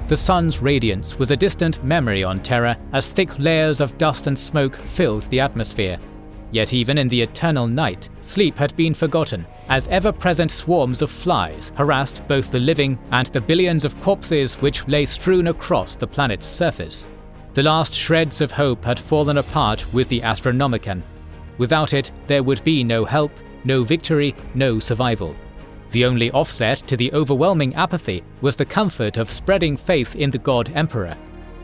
The sun's radiance was a distant memory on Terra as thick layers of dust and smoke filled the atmosphere. Yet even in the eternal night, sleep had been forgotten, as ever-present swarms of flies harassed both the living and the billions of corpses which lay strewn across the planet's surface. The last shreds of hope had fallen apart with the Astronomican. Without it, there would be no help, no victory, no survival. The only offset to the overwhelming apathy was the comfort of spreading faith in the God Emperor.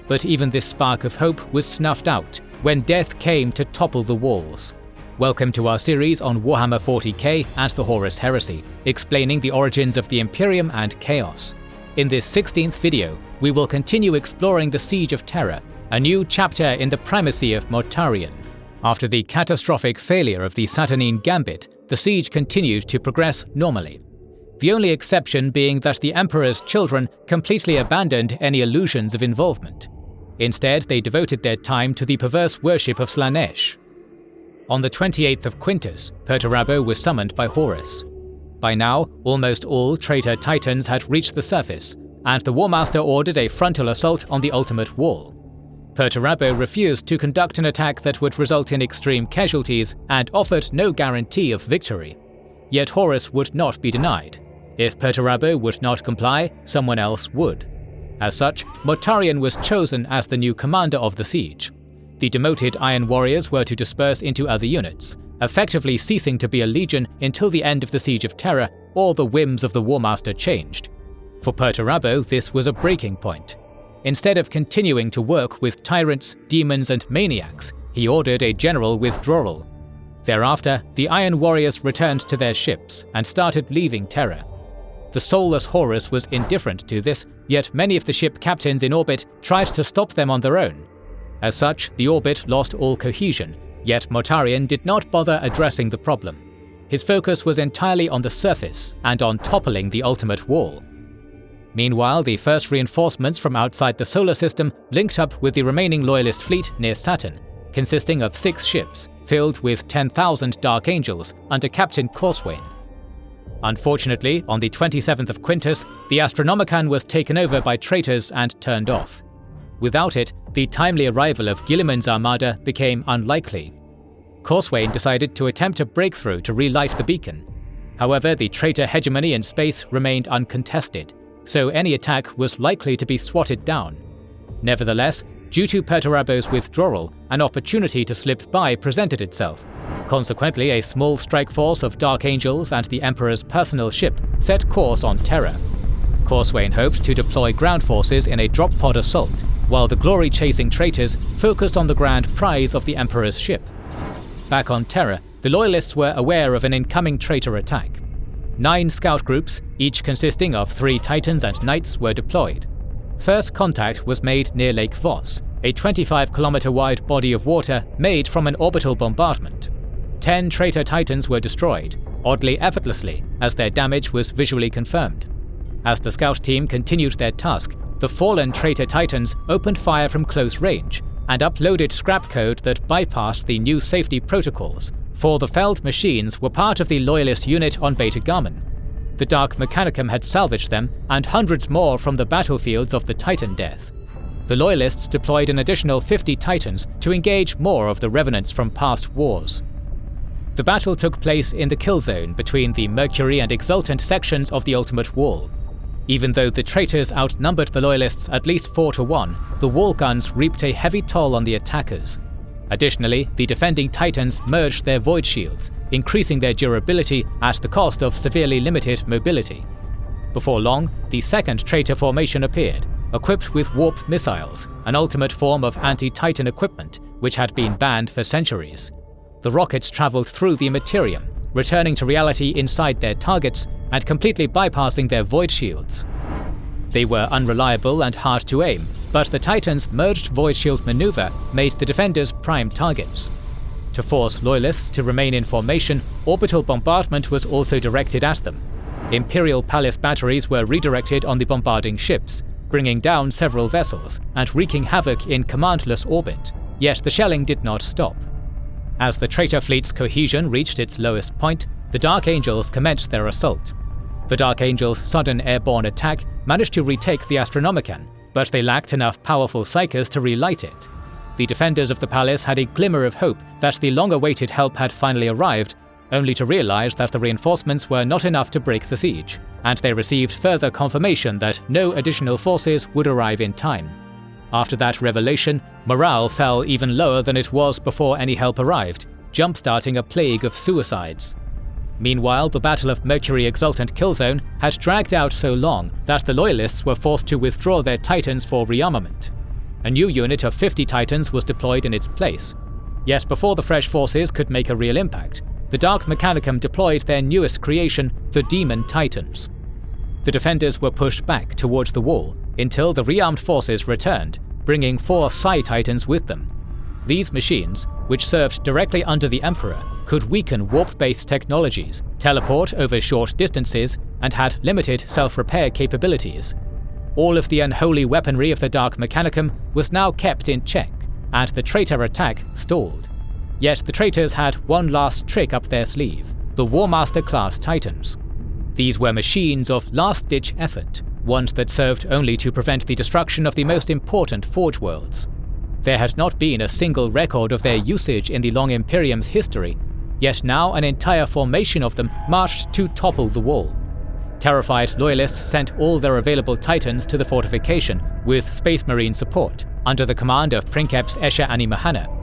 But even this spark of hope was snuffed out when death came to topple the walls. Welcome to our series on Warhammer 40k and the Horus Heresy, explaining the origins of the Imperium and Chaos. In this 16th video, we will continue exploring the Siege of Terra, a new chapter in the primacy of Mortarion. After the catastrophic failure of the Saturnine Gambit, the siege continued to progress normally. The only exception being that the Emperor's children completely abandoned any illusions of involvement. Instead, they devoted their time to the perverse worship of Slaanesh. On the 28th of Quintus, Perturabo was summoned by Horus. By now, almost all traitor Titans had reached the surface, and the Warmaster ordered a frontal assault on the ultimate wall. Perturabo refused to conduct an attack that would result in extreme casualties and offered no guarantee of victory. Yet Horus would not be denied. If Perturabo would not comply, someone else would. As such, Mortarion was chosen as the new commander of the siege. The demoted Iron Warriors were to disperse into other units, effectively ceasing to be a legion until the end of the Siege of Terra or the whims of the Warmaster changed. For Perturabo, this was a breaking point. Instead of continuing to work with tyrants, demons, and maniacs, he ordered a general withdrawal. Thereafter, the Iron Warriors returned to their ships and started leaving Terra. The soulless Horus was indifferent to this, yet many of the ship captains in orbit tried to stop them on their own. As such, the orbit lost all cohesion, yet Mortarion did not bother addressing the problem. His focus was entirely on the surface and on toppling the ultimate wall. Meanwhile, the first reinforcements from outside the solar system linked up with the remaining loyalist fleet near Saturn, consisting of 6 ships filled with 10,000 Dark Angels under Captain Corswain. Unfortunately, on the 27th of Quintus, the Astronomican was taken over by traitors and turned off. Without it, the timely arrival of Guilliman's armada became unlikely. Corswain decided to attempt a breakthrough to relight the beacon. However, the traitor hegemony in space remained uncontested, so any attack was likely to be swatted down. Nevertheless, due to Perturabo's withdrawal, an opportunity to slip by presented itself. Consequently, a small strike force of Dark Angels and the Emperor's personal ship set course on Terra. Corswain hoped to deploy ground forces in a drop pod assault, while the glory-chasing traitors focused on the grand prize of the Emperor's ship. Back on Terra, the Loyalists were aware of an incoming traitor attack. 9 scout groups, each consisting of 3 Titans and Knights, were deployed. First contact was made near Lake Voss, a 25-kilometer-wide body of water made from an orbital bombardment. 10 traitor Titans were destroyed, oddly effortlessly, as their damage was visually confirmed. As the scout team continued their task, the fallen traitor Titans opened fire from close range and uploaded scrap code that bypassed the new safety protocols, for the felled machines were part of the Loyalist unit on Beta-Garmon. The Dark Mechanicum had salvaged them, and hundreds more from the battlefields of the Titan death. The Loyalists deployed an additional 50 Titans to engage more of the revenants from past wars. The battle took place in the kill zone between the Mercury and Exultant sections of the Ultimate Wall. Even though the traitors outnumbered the Loyalists at least 4-1, the wall guns reaped a heavy toll on the attackers. Additionally, the defending Titans merged their void shields, increasing their durability at the cost of severely limited mobility. Before long, the second traitor formation appeared, equipped with warp missiles, an ultimate form of anti-Titan equipment which had been banned for centuries. The rockets traveled through the Materium, returning to reality inside their targets and completely bypassing their void shields. They were unreliable and hard to aim, but the Titans' merged void shield maneuver made the defenders prime targets. To force Loyalists to remain in formation, orbital bombardment was also directed at them. Imperial Palace batteries were redirected on the bombarding ships, bringing down several vessels and wreaking havoc in commandless orbit, yet the shelling did not stop. As the traitor fleet's cohesion reached its lowest point, the Dark Angels commenced their assault. The Dark Angels' sudden airborne attack managed to retake the Astronomican, but they lacked enough powerful psykers to relight it. The defenders of the palace had a glimmer of hope that the long-awaited help had finally arrived, only to realize that the reinforcements were not enough to break the siege, and they received further confirmation that no additional forces would arrive in time. After that revelation, morale fell even lower than it was before any help arrived, jump-starting a plague of suicides. Meanwhile, the Battle of Mercury Exultant Killzone had dragged out so long that the Loyalists were forced to withdraw their Titans for rearmament. A new unit of 50 Titans was deployed in its place. Yet before the fresh forces could make a real impact, the Dark Mechanicum deployed their newest creation, the Demon Titans. The defenders were pushed back towards the wall until the rearmed forces returned, bringing 4 Psi-Titans with them. These machines, which served directly under the Emperor, could weaken warp-based technologies, teleport over short distances, and had limited self-repair capabilities. All of the unholy weaponry of the Dark Mechanicum was now kept in check, and the traitor attack stalled. Yet the traitors had one last trick up their sleeve, the Warmaster-class Titans. These were machines of last-ditch effort, ones that served only to prevent the destruction of the most important Forge worlds. There had not been a single record of their usage in the Long Imperium's history, yet now an entire formation of them marched to topple the wall. Terrified Loyalists sent all their available Titans to the fortification with Space Marine support, under the command of Princeps Escher Animahana.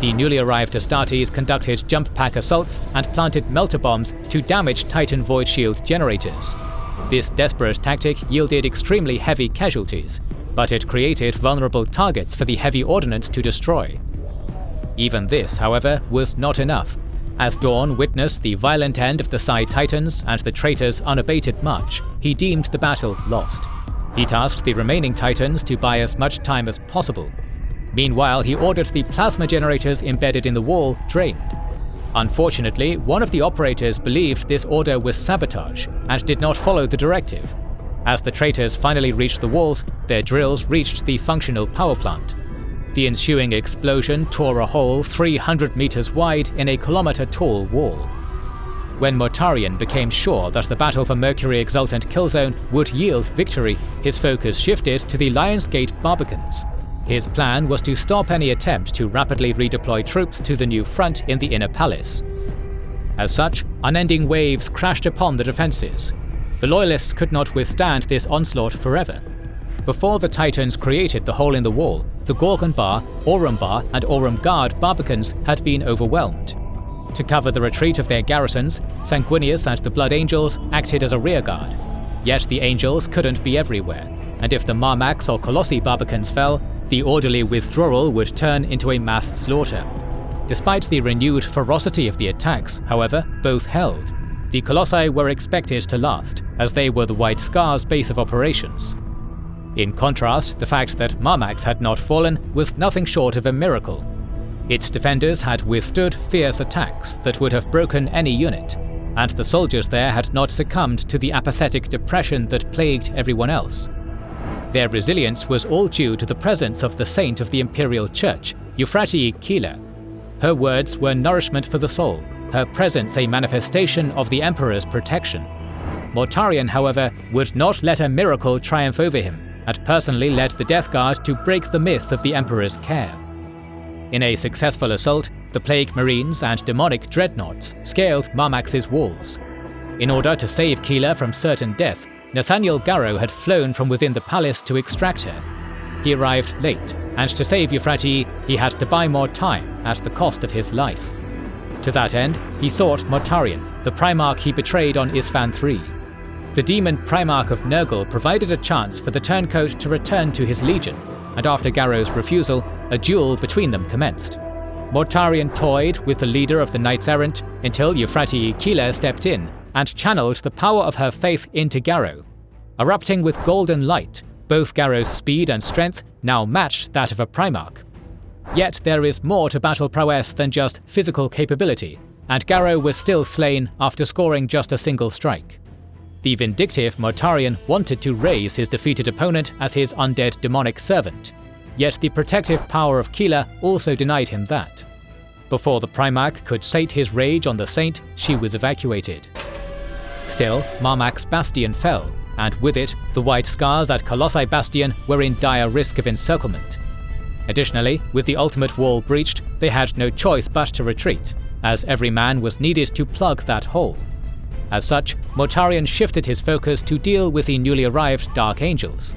The newly arrived Astartes conducted jump pack assaults and planted melter bombs to damage Titan Void Shield generators. This desperate tactic yielded extremely heavy casualties, but it created vulnerable targets for the heavy ordnance to destroy. Even this, however, was not enough. As Dawn witnessed the violent end of the Psi-Titans and the traitors' unabated march, he deemed the battle lost. He tasked the remaining Titans to buy as much time as possible. Meanwhile, he ordered the plasma generators embedded in the wall drained. Unfortunately, one of the operators believed this order was sabotage and did not follow the directive. As the traitors finally reached the walls, their drills reached the functional power plant. The ensuing explosion tore a hole 300 meters wide in a kilometer-tall wall. When Mortarion became sure that the battle for Mercury Exultant Killzone would yield victory, his focus shifted to the Lionsgate Barbicans. His plan was to stop any attempt to rapidly redeploy troops to the new front in the Inner Palace. As such, unending waves crashed upon the defenses. The Loyalists could not withstand this onslaught forever. Before the Titans created the hole in the wall, the Gorgonbar, Orumbar, and Orumgard Barbicans had been overwhelmed. To cover the retreat of their garrisons, Sanguinius and the Blood Angels acted as a rearguard. Yet the Angels couldn't be everywhere, and if the Marmax or Colossi Barbicans fell, the orderly withdrawal would turn into a mass slaughter. Despite the renewed ferocity of the attacks, however, both held. The Colossi were expected to last, as they were the White Scar's base of operations. In contrast, the fact that Marmax had not fallen was nothing short of a miracle. Its defenders had withstood fierce attacks that would have broken any unit, and the soldiers there had not succumbed to the apathetic depression that plagued everyone else. Their resilience was all due to the presence of the saint of the Imperial Church, Euphrati Keeler. Her words were nourishment for the soul, her presence a manifestation of the Emperor's protection. Mortarion, however, would not let a miracle triumph over him, and personally led the Death Guard to break the myth of the Emperor's care. In a successful assault, the Plague Marines and demonic dreadnoughts scaled Marmax's walls. In order to save Keeler from certain death, Nathaniel Garro had flown from within the palace to extract her. He arrived late, and to save Euphrati, he had to buy more time at the cost of his life. To that end, he sought Mortarion, the Primarch he betrayed on Isfan III. The demon Primarch of Nurgle provided a chance for the turncoat to return to his legion, and after Garro's refusal, a duel between them commenced. Mortarion toyed with the leader of the Knights Errant until Euphrati Keeler stepped in and channeled the power of her faith into Garro. Erupting with golden light, both Garro's speed and strength now matched that of a Primarch. Yet there is more to battle prowess than just physical capability, and Garro was still slain after scoring just a single strike. The vindictive Mortarion wanted to raise his defeated opponent as his undead demonic servant, yet the protective power of Keeler also denied him that. Before the Primarch could sate his rage on the saint, she was evacuated. Still, Marmax's bastion fell, and with it, the White Scars at Colossi Bastion were in dire risk of encirclement. Additionally, with the ultimate wall breached, they had no choice but to retreat, as every man was needed to plug that hole. As such, Mortarion shifted his focus to deal with the newly arrived Dark Angels.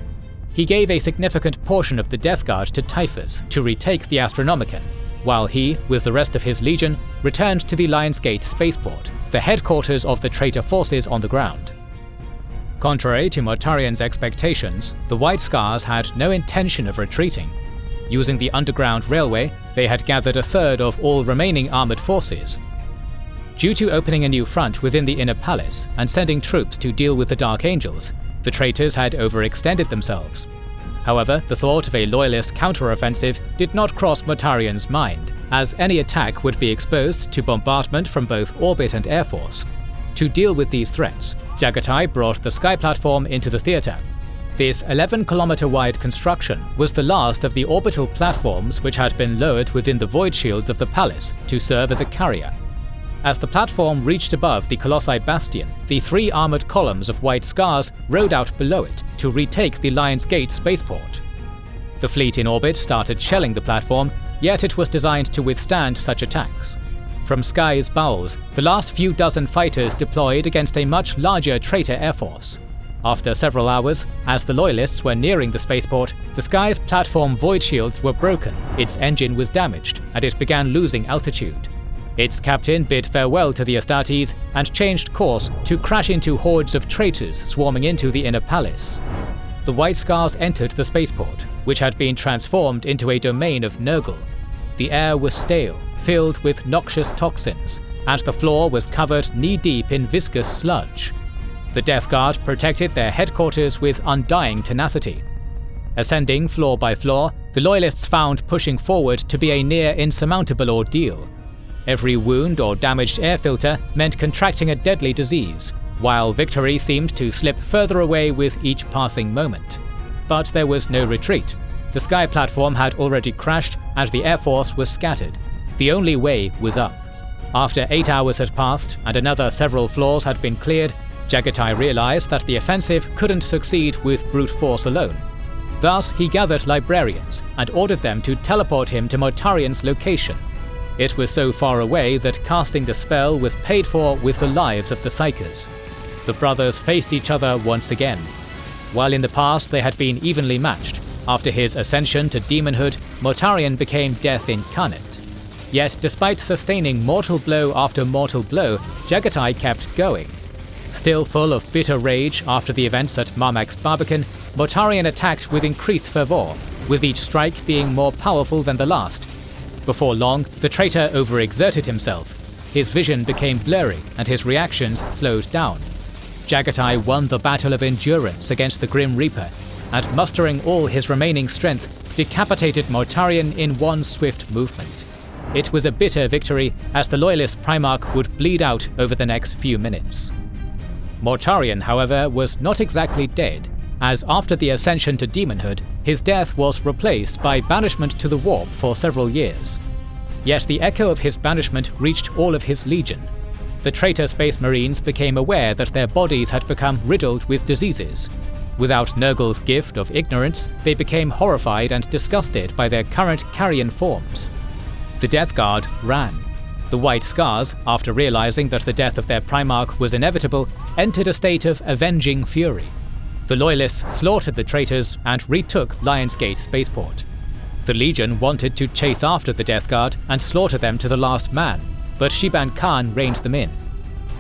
He gave a significant portion of the Death Guard to Typhus to retake the Astronomican, while he, with the rest of his legion, returned to the Lionsgate Spaceport, the headquarters of the traitor forces on the ground. Contrary to Mortarion's expectations, the White Scars had no intention of retreating. Using the underground railway, they had gathered a third of all remaining armoured forces. Due to opening a new front within the Inner Palace and sending troops to deal with the Dark Angels, the traitors had overextended themselves. However, the thought of a loyalist counteroffensive did not cross Mortarion's mind, as any attack would be exposed to bombardment from both orbit and air force. To deal with these threats, Jaghatai brought the sky platform into the theatre. This 11-kilometer-wide construction was the last of the orbital platforms which had been lowered within the void shields of the palace to serve as a carrier. As the platform reached above the Colossi Bastion, the 3 armoured columns of White Scars rode out below it to retake the Lionsgate Spaceport. The fleet in orbit started shelling the platform, yet it was designed to withstand such attacks. From Sky's bowels, the last few dozen fighters deployed against a much larger traitor air force. After several hours, as the Loyalists were nearing the spaceport, the Sky's platform void shields were broken, its engine was damaged, and it began losing altitude. Its captain bid farewell to the Astartes and changed course to crash into hordes of traitors swarming into the Inner Palace. The White Scars entered the spaceport, which had been transformed into a domain of Nurgle. The air was stale, filled with noxious toxins, and the floor was covered knee-deep in viscous sludge. The Death Guard protected their headquarters with undying tenacity. Ascending floor by floor, the Loyalists found pushing forward to be a near insurmountable ordeal. Every wound or damaged air filter meant contracting a deadly disease, while victory seemed to slip further away with each passing moment. But there was no retreat. The sky platform had already crashed and the air force was scattered. The only way was up. After 8 hours had passed and another several floors had been cleared, Jaghatai realized that the offensive couldn't succeed with brute force alone. Thus, he gathered librarians and ordered them to teleport him to Mortarion's location. It was so far away that casting the spell was paid for with the lives of the Psykers. The brothers faced each other once again. While in the past they had been evenly matched, after his ascension to demonhood, Mortarion became death incarnate. Yet despite sustaining mortal blow after mortal blow, Jaghatai kept going. Still full of bitter rage after the events at Marmak's Barbican, Mortarion attacked with increased fervor, with each strike being more powerful than the last. Before long, the traitor overexerted himself. His vision became blurry and his reactions slowed down. Jaghatai won the battle of endurance against the Grim Reaper, and mustering all his remaining strength, decapitated Mortarion in one swift movement. It was a bitter victory, as the Loyalist Primarch would bleed out over the next few minutes. Mortarion, however, was not exactly dead, as after the ascension to demonhood, his death was replaced by banishment to the warp for several years. Yet the echo of his banishment reached all of his legion. The traitor Space Marines became aware that their bodies had become riddled with diseases. Without Nurgle's gift of ignorance, they became horrified and disgusted by their current carrion forms. The Death Guard ran. The White Scars, after realizing that the death of their Primarch was inevitable, entered a state of avenging fury. The Loyalists slaughtered the traitors and retook Lionsgate Spaceport. The Legion wanted to chase after the Death Guard and slaughter them to the last man, but Shiban Khan reined them in.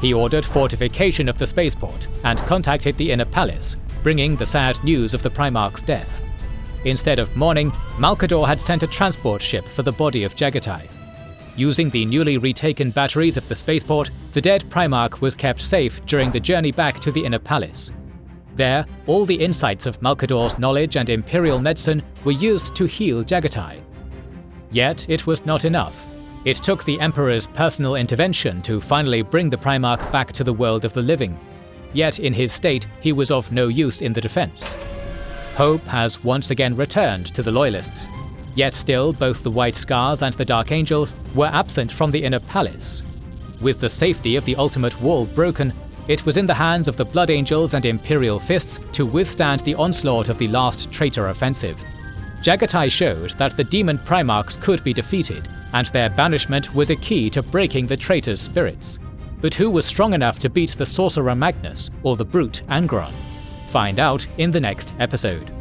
He ordered fortification of the spaceport and contacted the Inner Palace, bringing the sad news of the Primarch's death. Instead of mourning, Malkador had sent a transport ship for the body of Jaghatai. Using the newly retaken batteries of the spaceport, the dead Primarch was kept safe during the journey back to the Inner Palace. There, all the insights of Malkador's knowledge and imperial medicine were used to heal Jaghatai. Yet it was not enough. It took the Emperor's personal intervention to finally bring the Primarch back to the world of the living. Yet in his state, he was of no use in the defense. Hope has once again returned to the Loyalists. Yet still, both the White Scars and the Dark Angels were absent from the Inner Palace. With the safety of the ultimate wall broken, it was in the hands of the Blood Angels and Imperial Fists to withstand the onslaught of the last traitor offensive. Jaghatai showed that the demon Primarchs could be defeated, and their banishment was a key to breaking the traitor's spirits. But who was strong enough to beat the sorcerer Magnus or the brute Angron? Find out in the next episode.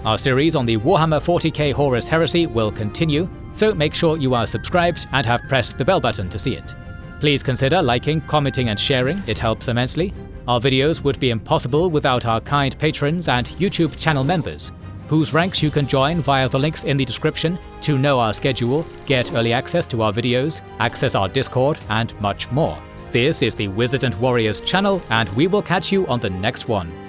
Our series on the Warhammer 40k Horus Heresy will continue, so make sure you are subscribed and have pressed the bell button to see it. Please consider liking, commenting and sharing, it helps immensely. Our videos would be impossible without our kind patrons and YouTube channel members, whose ranks you can join via the links in the description to know our schedule, get early access to our videos, access our Discord, and much more. This is the Wizards and Warriors channel, and we will catch you on the next one.